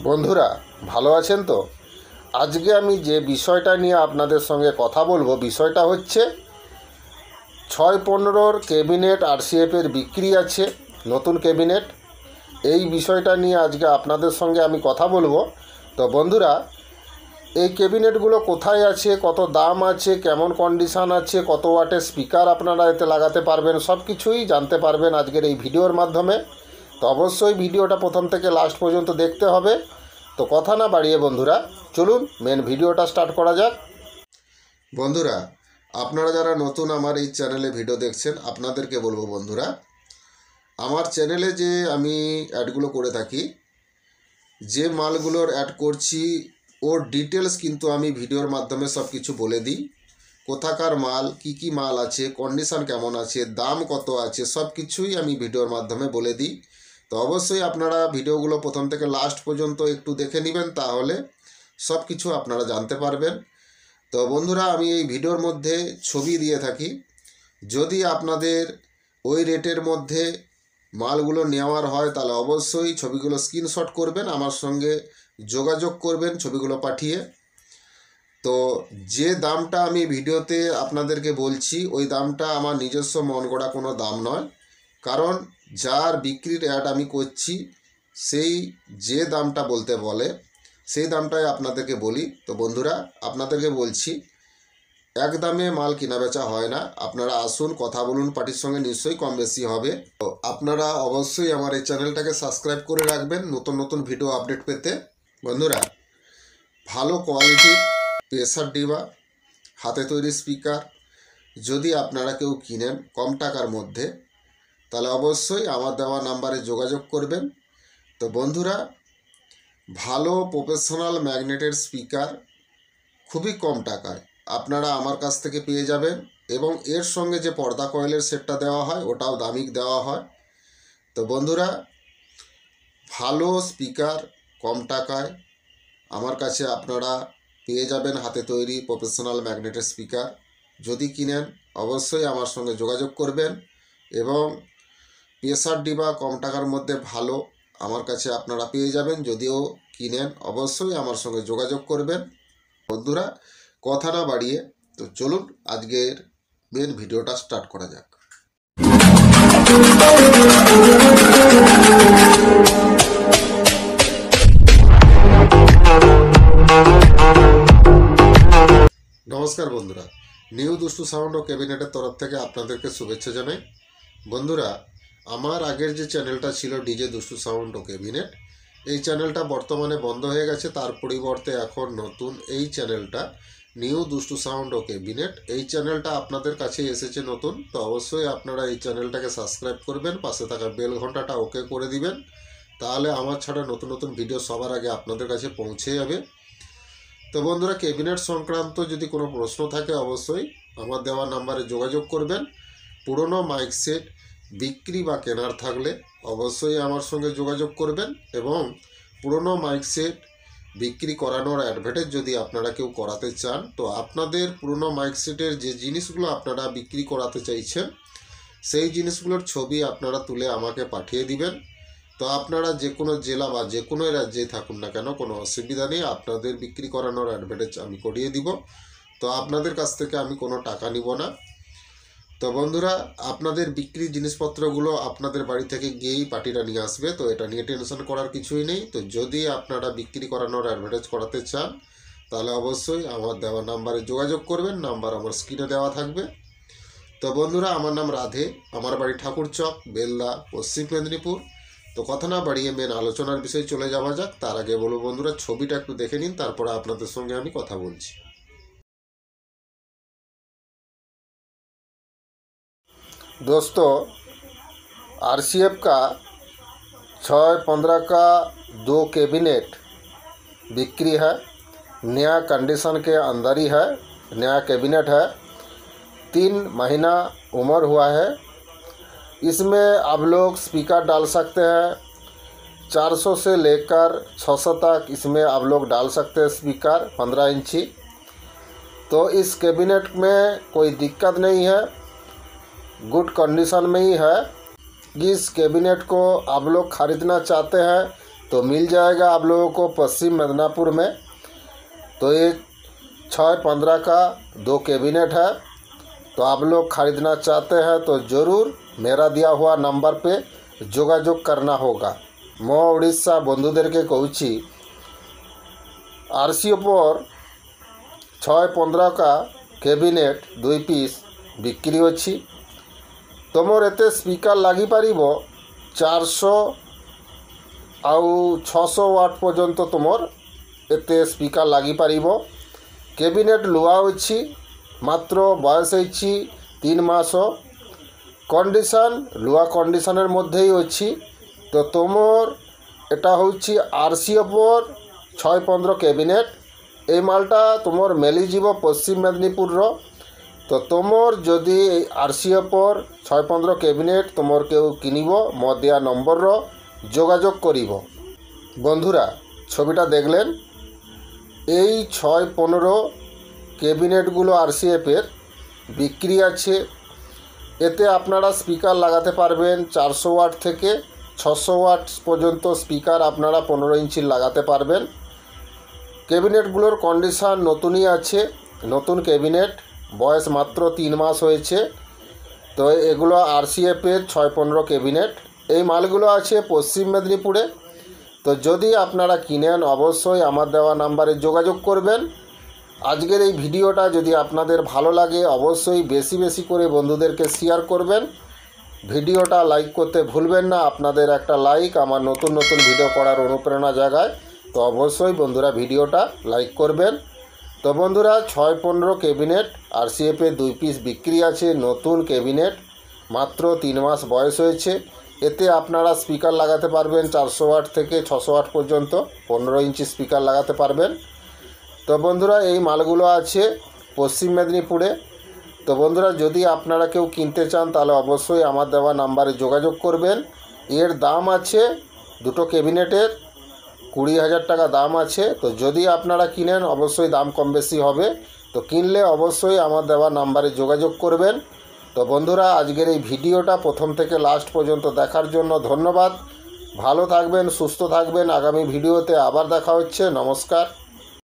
বন্ধুরা ভালো আছেন তো? আজকে আমি যে বিষয়টা নিয়ে আপনাদের সঙ্গে কথা বলবো, বিষয়টা হচ্ছে 6-15 ক্যাবিনেট আরসিএফের বিক্রি আছে, নতুন ক্যাবিনেট। এই বিষয়টা নিয়ে আজকে আপনাদের সঙ্গে আমি কথা বলবো। তো বন্ধুরা, এই ক্যাবিনেটগুলো কোথায় আছে, কত দাম আছে, কেমন কন্ডিশান আছে, কত ওয়াটের স্পিকার আপনারা এতে লাগাতে পারবেন, সব কিছুই জানতে পারবেন আজকের এই ভিডিওর মাধ্যমে। তো অবশ্যই ভিডিওটা প্রথম থেকে লাস্ট পর্যন্ত দেখতে হবে। তো কথা না বাড়িয়ে বন্ধুরা, চলুন মেন ভিডিওটা স্টার্ট করা যাক। বন্ধুরা, আপনারা যারা নতুন আমার এই চ্যানেলে ভিডিও দেখছেন, আপনাদেরকে বলবো বন্ধুরা, আমার চ্যানেলে যে আমি অ্যাডগুলো করে থাকি, যে মালগুলোর অ্যাড করছি ওর ডিটেলস কিন্তু আমি ভিডিওর মাধ্যমে সব কিছু বলে দিই। কোথাকার মাল, কি মাল আছে, কন্ডিশান কেমন আছে, দাম কত আছে, সব কিছুই আমি ভিডিওর মাধ্যমে বলে দিই। তো অবশ্যই আপনারা ভিডিওগুলো প্রথম থেকে লাস্ট পর্যন্ত একটু দেখে নেবেন, তাহলে সব কিছু আপনারা জানতে পারবেন। তো বন্ধুরা, আমি এই ভিডিওর মধ্যে ছবি দিয়ে থাকি। যদি আপনাদের ওই রেটের মধ্যে মালগুলো নেওয়ার হয়, তাহলে অবশ্যই ছবিগুলো স্ক্রিনশট করবেন, আমার সঙ্গে যোগাযোগ করবেন ছবিগুলো পাঠিয়ে। তো যে দামটা আমি ভিডিওতে আপনাদেরকে বলছি, ওই দামটা আমার নিজস্ব মন গড়া কোনো দাম নয়। কারণ যার বিক্রির অ্যাড আমি করছি, সেই যে দামটা বলতে বলে সেই দামটাই আপনাদেরকে বলি। তো বন্ধুরা, আপনাদেরকে বলছি, এক দামে মাল কেনা বেচা হয় না। আপনারা আসুন, কথা বলুন, পার্টির সঙ্গে নিশ্চয়ই কম বেশি হবে। তো আপনারা অবশ্যই আমার এই চ্যানেলটাকে সাবস্ক্রাইব করে রাখবেন নতুন নতুন ভিডিও আপডেট পেতে। বন্ধুরা, ভালো কোয়ালিটির প্রেসার ডিবা হাতে তৈরি স্পিকার যদি আপনারা কেউ কিনেন কম টাকার মধ্যে, তাহলে অবশ্যই আমার দেওয়া নাম্বারে যোগাযোগ করবেন। তো বন্ধুরা, ভালো প্রফেশনাল ম্যাগনেটের স্পিকার খুবই কম টাকায় আপনারা আমার কাছ থেকে পেয়ে যাবেন, এবং এর সঙ্গে যে পর্দা কয়েলের সেটটা দেওয়া হয় ওটাও দামিক দেওয়া হয়। তো বন্ধুরা, ভালো স্পিকার কম টাকায় আমার কাছে আপনারা পেয়ে যাবেন, হাতে তৈরি প্রফেশনাল ম্যাগনেটের স্পিকার। যদি কিনেন অবশ্যই আমার সঙ্গে যোগাযোগ করবেন, এবং প্রেসার ডিবা কম টাকার মধ্যে ভালো আমার কাছে আপনারা পেয়ে যাবেন। যদিও কিনেন অবশ্যই আমার সঙ্গে যোগাযোগ করবেন। বন্ধুরা, কথা না বাড়িয়ে তো চলুন আজকের মেন ভিডিওটা স্টার্ট করা যাক। নমস্কার বন্ধুরা, নিউ দুষ্টু সাউন্ড ও ক্যাবিনেটের তরফ থেকে আপনাদেরকে শুভেচ্ছা জানাই। বন্ধুরা, আমার আগের যে চ্যানেলটা ছিল ডিজে দুষ্টু সাউন্ড ও ক্যাবিনেট, এই চ্যানেলটা বর্তমানে বন্ধ হয়ে গেছে। তার পরিবর্তে এখন নতুন এই চ্যানেলটা নিউ দুষ্টু সাউন্ড ও ক্যাবিনেট, এই চ্যানেলটা আপনাদের কাছে এসেছে নতুন। তো অবশ্যই আপনারা এই চ্যানেলটাকে সাবস্ক্রাইব করবেন, পাশে থাকা বেল ঘন্টাটা ওকে করে দিবেন, তাহলে আমার ছাড়া নতুন নতুন ভিডিও সবার আগে আপনাদের কাছে পৌঁছে যাবে। তো বন্ধুরা, ক্যাবিনেট সংক্রান্ত যদি কোনো প্রশ্ন থাকে অবশ্যই আমার দেওয়া নাম্বারে যোগাযোগ করবেন। পুরনো মাইক সেট বিক্রি বা কেনার থাকলে অবশ্যই আমার সঙ্গে যোগাযোগ করবেন, এবং পুরনো মাইক সেট বিক্রি করানোর অ্যাডভার্টাইজ যদি আপনারা কেউ করাতে চান, তো আপনাদের পুরনো মাইক সেটের যে জিনিসগুলো আপনারা বিক্রি করাতে চাইছেন সেই জিনিসগুলোর ছবি আপনারা তুলে আমাকে পাঠিয়ে দিবেন। তো আপনারা যে কোনো জেলা বা যে কোনো রাজ্যেই থাকুন না কেন, কোনো অসুবিধা নেই, আপনাদের বিক্রি করানোর অ্যাডভার্টাইজ আমি করিয়ে দিব। তো আপনাদের কাছ থেকে আমি কোনো টাকা নিব না। তো বন্ধুরা, আপনাদের বিক্রি জিনিসপত্রগুলো আপনাদের বাড়ি থেকে গিয়েই পার্টিরা নিয়ে আসবে, তো এটা নিয়ে টেনশন করার কিছুই নেই। তো যদি আপনারা বিক্রি করানোর অ্যাডভার্টাইজ করাতে চান, তাহলে অবশ্যই আমার দেওয়া নাম্বারে যোগাযোগ করবেন। নাম্বার আমার স্ক্রিনে দেওয়া থাকবে। তো বন্ধুরা, আমার নাম রাধে, আমার বাড়ি ঠাকুরচক, বেলদা, পশ্চিম মেদিনীপুর। তো কথা না বাড়িয়ে মেন আলোচনার বিষয়ে চলে যাওয়া যাক। তার আগে বলবো বন্ধুরা, ছবিটা একটু দেখে নিন, তারপরে আপনাদের সঙ্গে আমি কথা বলছি। दोस्तों, आरसीएफ का 6-15 का 2 कैबिनेट बिक्री है। नया कंडीशन के अंदर ही है, नया कैबिनेट है, 3 महीना उम्र हुआ है। इसमें आप लोग स्पीकर डाल सकते हैं, 400 से लेकर 600 तक इसमें आप लोग डाल सकते हैं स्पीकर 15 इंची। तो इस कैबिनेट में कोई दिक्कत नहीं है, गुड कंडीशन में ही है। इस कैबिनेट को आप लोग ख़रीदना चाहते हैं तो मिल जाएगा आप लोगों को पश्चिम मिदनापुर में। तो ये 6-15 का 2 कैबिनेट है। तो आप लोग ख़रीदना चाहते हैं तो ज़रूर मेरा दिया हुआ नंबर पे যোগাযোগ करना होगा। मो ओडिशा बंधुदेर के कहूँ आरसीओ पर 6-15 का कैबिनेट 2 पिस बिक्री अच्छी। तुमर एते स्पीकर लगी पार 400 आउ 600 वाट पर्यंत तुमर एते स्पीकर लगी पार। कैबिनेट लुआ अच्छी मात्र बयस होती 3 मास। कंडीशन लुआ कंडीशनर मध्य ही अच्छी। तो तुमर एटा होची आरसीओ पर 6-15 कैबिनेट। ए मालटा तुमर मिलीजिव पश्चिम मेदिनीपुर। तो तुमर जदि आरसीओ पर 6-15 कैबिनेट तुमर केउ किनिब मो दिया नम्बर যোগাযোগ करिब। बंधुरा छविटा देखलें এই 6-15 कैबिनेटगुलो आरसीएफের बिक्री आछे। एते आपनारा स्पीकार लागाते पारबेन 400 वाट থেকে 600 वाट पर्यन्त स्पीकार आपनारा 15 इंची लागाते पारबेन। कैबिनेटगुलोर कन्डिशन नतूनई आछे, नतून कैबिनेट, बयस मात्र 3 मास होयेछे। तो एगुलो आरसीएफের 6-15 कैबिनेट। এই মালগুলো আছে পশ্চিম মেদিনীপুরে। তো যদি আপনারা কিনেন অবশ্যই আমার দেওয়া নাম্বারে যোগাযোগ করবেন। আজকের এই ভিডিওটা যদি আপনাদের ভালো লাগে অবশ্যই বেশি বেশি করে বন্ধুদেরকে শেয়ার করবেন। ভিডিওটা লাইক করতে ভুলবেন না। আপনাদের একটা লাইক আমার নতুন নতুন ভিডিও করার অনুপ্রেরণা জাগায়। তো অবশ্যই বন্ধুরা ভিডিওটা লাইক করবেন। তো বন্ধুরা 6-15 ক্যাবিনেট আরসিএফের 2 পিস বিক্রি আছে। নতুন ক্যাবিনেট, মাত্র 3 মাস বয়স হয়েছে। এতে আপনারা স্পিকার লাগাতে পারবেন 400 ওয়াট থেকে 600 ওয়াট পর্যন্ত 15 ইঞ্চি স্পিকার লাগাতে পারবেন। তো বন্ধুরা এই মালগুলো আছে পশ্চিম মেদিনীপুরে। তো বন্ধুরা যদি আপনারা কেউ কিনতে চান তাহলে অবশ্যই আমার দেওয়া নাম্বারে যোগাযোগ করবেন। এর দাম আছে দুটো ক্যাবিনেটের 20,000 টাকা দাম আছে। তো যদি আপনারা কিনেন অবশ্যই দাম কম বেশি হবে। তো কিনলে অবশ্যই আমার দেওয়া নাম্বারে যোগাযোগ করবেন। তো বন্ধুরা আজকের এই ভিডিওটা প্রথম থেকে লাস্ট পর্যন্ত দেখার জন্য ধন্যবাদ। ভালো থাকবেন, সুস্থ থাকবেন। আগামী ভিডিওতে আবার দেখা হচ্ছে। নমস্কার।